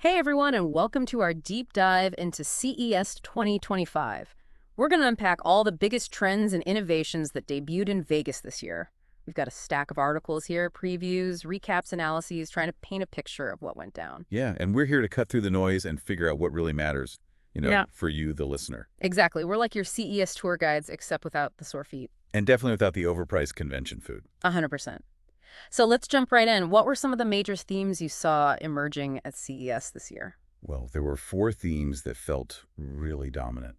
Hey everyone, and welcome to our deep dive into CES 2025. We're going to unpack all the biggest trends and innovations that debuted in Vegas this year. We've got a stack of articles here, previews, recaps, analyses, trying to paint a picture of what went down. Yeah, and we're here to cut through the noise and figure out what really matters, Yeah. for you, the listener. Exactly. We're like your CES tour guides, except without the sore feet. And definitely without the overpriced convention food. 100%. So let's jump right in. What were some of the major themes you saw emerging at CES this year? Well, there were four themes that felt really dominant.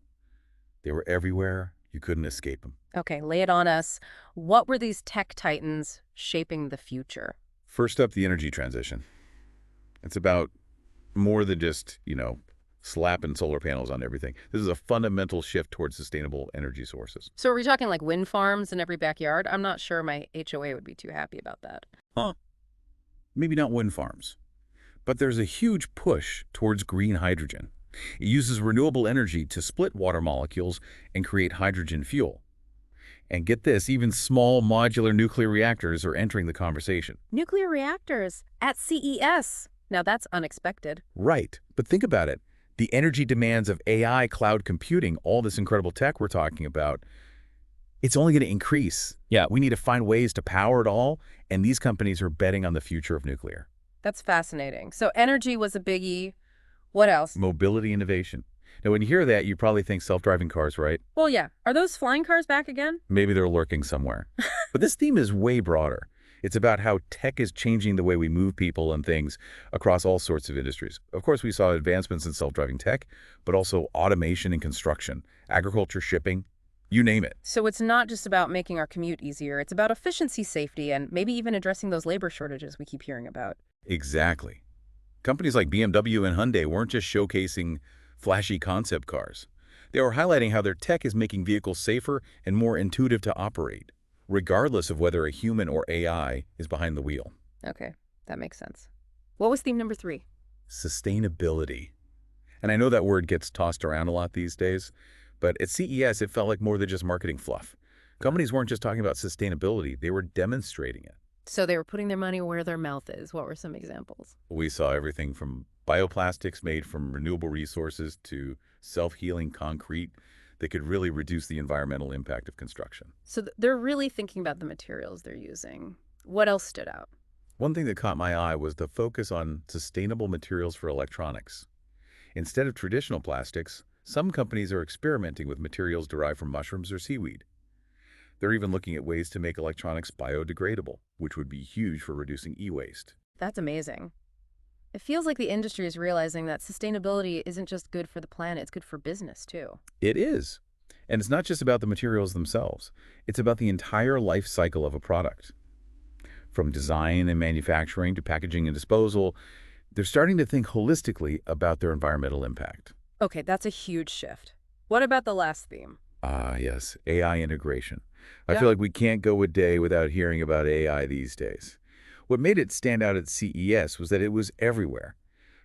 They were everywhere. You couldn't escape them. Okay, lay it on us. What were these tech titans shaping the future? First up, the energy transition. It's about more than just, slapping solar panels on everything. This is a fundamental shift towards sustainable energy sources. So are we talking like wind farms in every backyard? I'm not sure my HOA would be too happy about that. Huh. Maybe not wind farms. But there's a huge push towards green hydrogen. It uses renewable energy to split water molecules and create hydrogen fuel. And get this, even small modular nuclear reactors are entering the conversation. Nuclear reactors at CES. Now that's unexpected. Right, but think about it. The energy demands of AI, cloud computing, all this incredible tech we're talking about, it's only going to increase. Yeah, we need to find ways to power it all, and these companies are betting on the future of nuclear. That's fascinating. So energy was a biggie. What else? Mobility innovation. Now, when you hear that, you probably think self-driving cars, right? Well, yeah. Are those flying cars back again? Maybe they're lurking somewhere. But this theme is way broader. It's about how tech is changing the way we move people and things across all sorts of industries. Of course, we saw advancements in self-driving tech, but also automation in construction, agriculture, shipping, you name it. So it's not just about making our commute easier. It's about efficiency, safety, and maybe even addressing those labor shortages we keep hearing about. Exactly. Companies like BMW and Hyundai weren't just showcasing flashy concept cars. They were highlighting how their tech is making vehicles safer and more intuitive to operate, regardless of whether a human or AI is behind the wheel. Okay, that makes sense. What was theme number 3? Sustainability. And I know that word gets tossed around a lot these days, but at CES, it felt like more than just marketing fluff. Companies weren't just talking about sustainability, they were demonstrating it. So they were putting their money where their mouth is. What were some examples? We saw everything from bioplastics made from renewable resources to self-healing concrete that could really reduce the environmental impact of construction. So they're really thinking about the materials they're using. What else stood out? One thing that caught my eye was the focus on sustainable materials for electronics. Instead of traditional plastics, some companies are experimenting with materials derived from mushrooms or seaweed. They're even looking at ways to make electronics biodegradable, which would be huge for reducing e-waste. That's amazing. It feels like the industry is realizing that sustainability isn't just good for the planet, it's good for business too. It is. And it's not just about the materials themselves. It's about the entire life cycle of a product. From design and manufacturing to packaging and disposal, they're starting to think holistically about their environmental impact. Okay, that's a huge shift. What about the last theme? Ah, yes, AI integration. I Yeah. feel like we can't go a day without hearing about AI these days. What made it stand out at CES was that it was everywhere.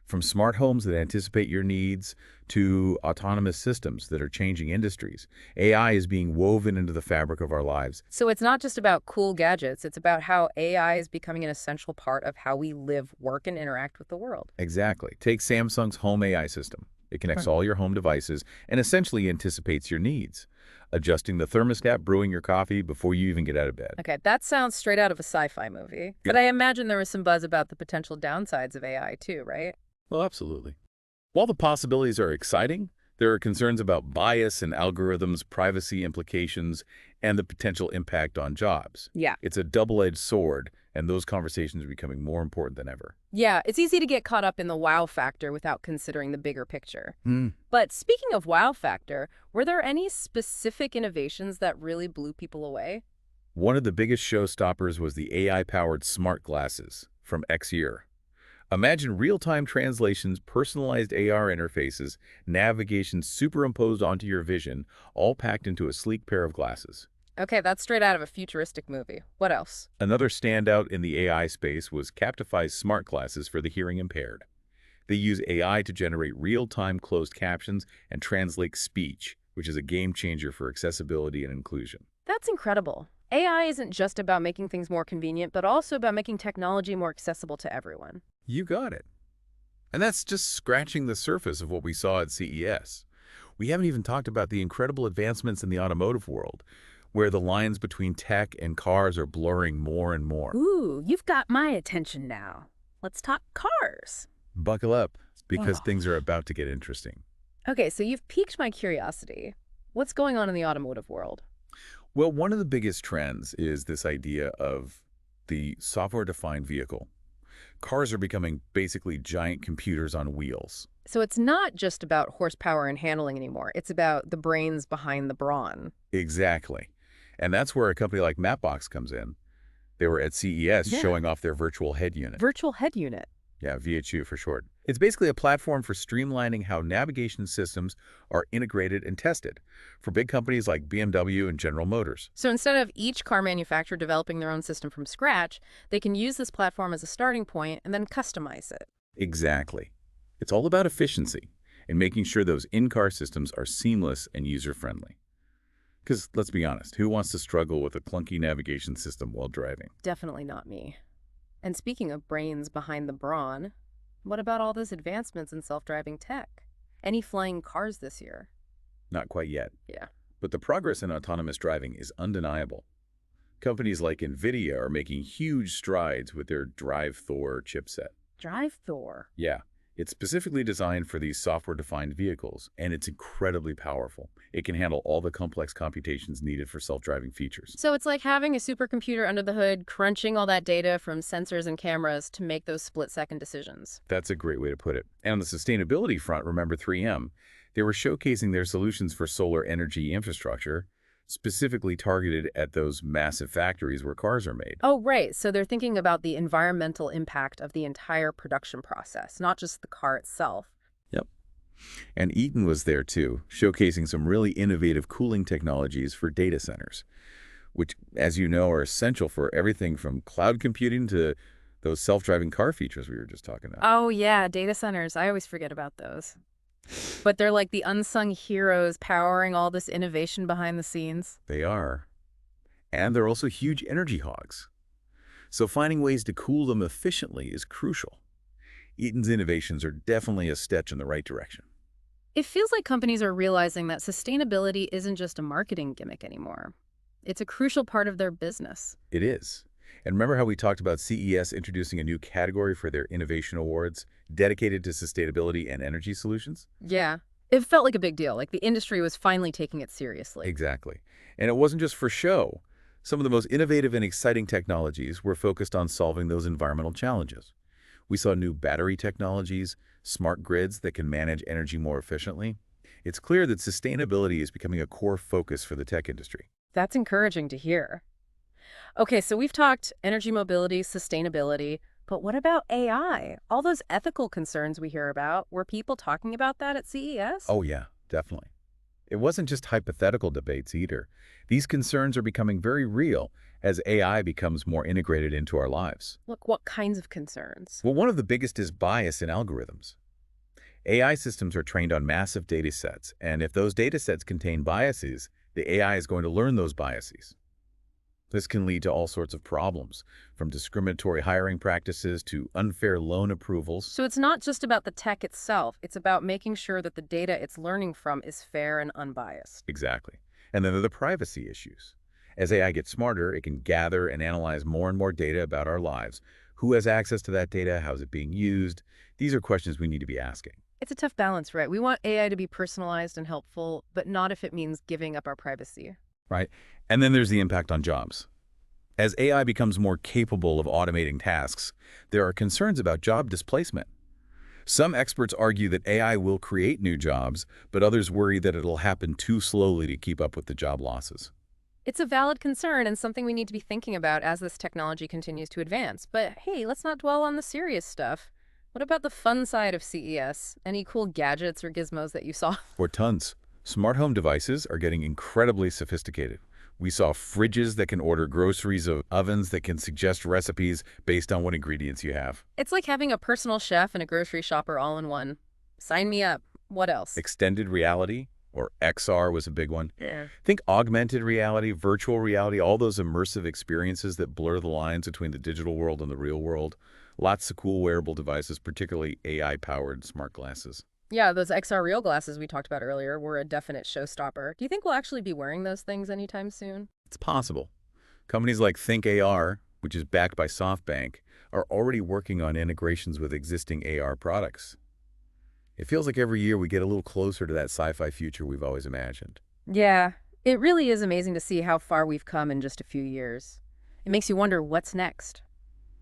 From smart homes that anticipate your needs to autonomous systems that are changing industries, AI is being woven into the fabric of our lives. So it's not just about cool gadgets, it's about how AI is becoming an essential part of how we live, work, and interact with the world. Exactly. Take Samsung's Home AI system. It connects all your home devices and essentially anticipates your needs, adjusting the thermostat, brewing your coffee before you even get out of bed. Okay, that sounds straight out of a sci-fi movie. But I imagine there was some buzz about the potential downsides of AI too, right? Well, absolutely. While the possibilities are exciting, there are concerns about bias and algorithms, privacy implications, and the potential impact on jobs. Yeah. It's a double-edged sword, and those conversations are becoming more important than ever. Yeah, it's easy to get caught up in the wow factor without considering the bigger picture. Hmm. But speaking of wow factor, were there any specific innovations that really blew people away? One of the biggest showstoppers was the AI-powered smart glasses from X-Year. Imagine real-time translations, personalized AR interfaces, navigation superimposed onto your vision, all packed into a sleek pair of glasses. Okay, that's straight out of a futuristic movie. What else? Another standout in the AI space was Captify's smart glasses for the hearing impaired. They use AI to generate real-time closed captions and translate speech, which is a game changer for accessibility and inclusion. That's incredible. AI isn't just about making things more convenient, but also about making technology more accessible to everyone. You got it. And that's just scratching the surface of what we saw at CES. We haven't even talked about the incredible advancements in the automotive world, where the lines between tech and cars are blurring more and more. Ooh, you've got my attention now. Let's talk cars. Buckle up, because Oh. things are about to get interesting. Okay, so you've piqued my curiosity. What's going on in the automotive world? Well, one of the biggest trends is this idea of the software-defined vehicle. Cars are becoming basically giant computers on wheels. So it's not just about horsepower and handling anymore. It's about the brains behind the brawn. Exactly. And that's where a company like Mapbox comes in. They were at CES Yeah. showing off their virtual head unit. Virtual head unit. Yeah, VHU for short. It's basically a platform for streamlining how navigation systems are integrated and tested for big companies like BMW and General Motors. So instead of each car manufacturer developing their own system from scratch, they can use this platform as a starting point and then customize it. Exactly. It's all about efficiency and making sure those in-car systems are seamless and user-friendly. Because let's be honest, who wants to struggle with a clunky navigation system while driving? Definitely not me. And speaking of brains behind the brawn, what about all those advancements in self-driving tech? Any flying cars this year? Not quite yet. Yeah. But the progress in autonomous driving is undeniable. Companies like NVIDIA are making huge strides with their Drive Thor chipset. Drive Thor. Yeah, it's specifically designed for these software-defined vehicles, and it's incredibly powerful. It can handle all the complex computations needed for self-driving features. So it's like having a supercomputer under the hood, crunching all that data from sensors and cameras to make those split-second decisions. That's a great way to put it. And on the sustainability front, remember 3M? They were showcasing their solutions for solar energy infrastructure, specifically targeted at those massive factories where cars are made. Oh, right. So they're thinking about the environmental impact of the entire production process, not just the car itself. Yep. And Eaton was there too, showcasing some really innovative cooling technologies for data centers, which, as you know, are essential for everything from cloud computing to those self-driving car features we were just talking about. Oh, yeah, data centers. I always forget about those. But they're like the unsung heroes powering all this innovation behind the scenes. They are. And they're also huge energy hogs. So finding ways to cool them efficiently is crucial. Eaton's innovations are definitely a step in the right direction. It feels like companies are realizing that sustainability isn't just a marketing gimmick anymore. It's a crucial part of their business. It is. And remember how we talked about CES introducing a new category for their innovation awards dedicated to sustainability and energy solutions? Yeah. It felt like a big deal, like the industry was finally taking it seriously. Exactly. And it wasn't just for show. Some of the most innovative and exciting technologies were focused on solving those environmental challenges. We saw new battery technologies, smart grids that can manage energy more efficiently. It's clear that sustainability is becoming a core focus for the tech industry. That's encouraging to hear. Okay, so we've talked energy mobility, sustainability, but what about AI? All those ethical concerns we hear about, were people talking about that at CES? Oh yeah, definitely. It wasn't just hypothetical debates either. These concerns are becoming very real as AI becomes more integrated into our lives. Look, what kinds of concerns? Well, one of the biggest is bias in algorithms. AI systems are trained on massive data sets, and if those data sets contain biases, the AI is going to learn those biases. This can lead to all sorts of problems, from discriminatory hiring practices to unfair loan approvals. So it's not just about the tech itself, it's about making sure that the data it's learning from is fair and unbiased. Exactly. And then there are the privacy issues. As AI gets smarter, it can gather and analyze more and more data about our lives. Who has access to that data? How is it being used? These are questions we need to be asking. It's a tough balance, right? We want AI to be personalized and helpful, but not if it means giving up our privacy. Right? And then there's the impact on jobs. As AI becomes more capable of automating tasks, there are concerns about job displacement. Some experts argue that AI will create new jobs, but others worry that it'll happen too slowly to keep up with the job losses. It's a valid concern and something we need to be thinking about as this technology continues to advance. But hey, let's not dwell on the serious stuff. What about the fun side of CES? Any cool gadgets or gizmos that you saw? For tons, smart home devices are getting incredibly sophisticated. We saw fridges that can order groceries, ovens that can suggest recipes based on what ingredients you have. It's like having a personal chef and a grocery shopper all in one. Sign me up. What else? Extended reality, or XR, was a big one. Yeah. Think augmented reality, virtual reality, all those immersive experiences that blur the lines between the digital world and the real world. Lots of cool wearable devices, particularly AI-powered smart glasses. Yeah, those XR real glasses we talked about earlier were a definite showstopper. Do you think we'll actually be wearing those things anytime soon? It's possible. Companies like Think AR, which is backed by SoftBank, are already working on integrations with existing AR products. It feels like every year we get a little closer to that sci-fi future we've always imagined. Yeah, it really is amazing to see how far we've come in just a few years. It makes you wonder what's next,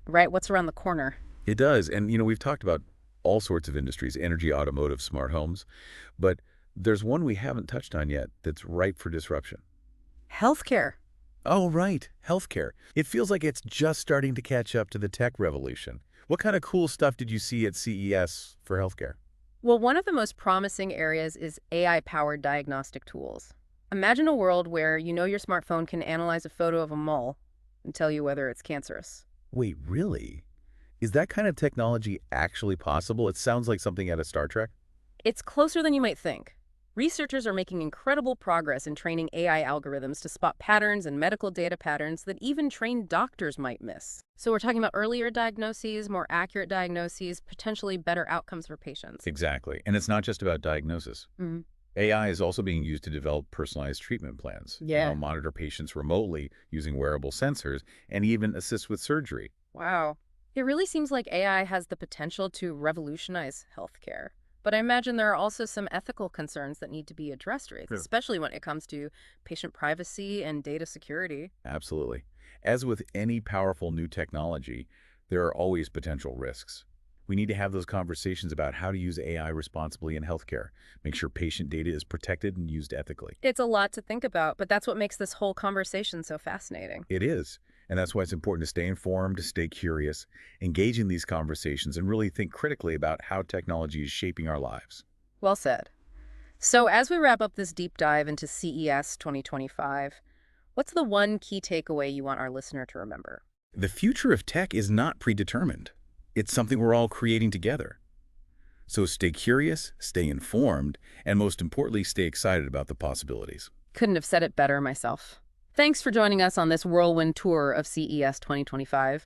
right? What's around the corner? It does. And, we've talked about all sorts of industries, energy, automotive, smart homes, but there's one we haven't touched on yet that's ripe for disruption. Healthcare. Oh, right. Healthcare. It feels like it's just starting to catch up to the tech revolution. What kind of cool stuff did you see at CES for healthcare? Well, one of the most promising areas is AI-powered diagnostic tools. Imagine a world where your smartphone can analyze a photo of a mole and tell you whether it's cancerous. Wait, really? Is that kind of technology actually possible? It sounds like something out of Star Trek. It's closer than you might think. Researchers are making incredible progress in training AI algorithms to spot patterns and medical data patterns that even trained doctors might miss. So we're talking about earlier diagnoses, more accurate diagnoses, potentially better outcomes for patients. Exactly. And it's not just about diagnosis. Mhm. AI is also being used to develop personalized treatment plans, Yeah. monitor patients remotely using wearable sensors, and even assist with surgery. Wow. It really seems like AI has the potential to revolutionize healthcare. But I imagine there are also some ethical concerns that need to be addressed, right? Sure. Especially when it comes to patient privacy and data security. Absolutely. As with any powerful new technology, there are always potential risks. We need to have those conversations about how to use AI responsibly in healthcare, make sure patient data is protected and used ethically. It's a lot to think about, but that's what makes this whole conversation so fascinating. It is. And that's why it's important to stay informed, to stay curious, engage in these conversations, and really think critically about how technology is shaping our lives. Well said. So, as we wrap up this deep dive into CES 2025, what's the one key takeaway you want our listener to remember? The future of tech is not predetermined. It's something we're all creating together. So stay curious, stay informed, and most importantly, stay excited about the possibilities. Couldn't have said it better myself. Thanks for joining us on this whirlwind tour of CES 2025.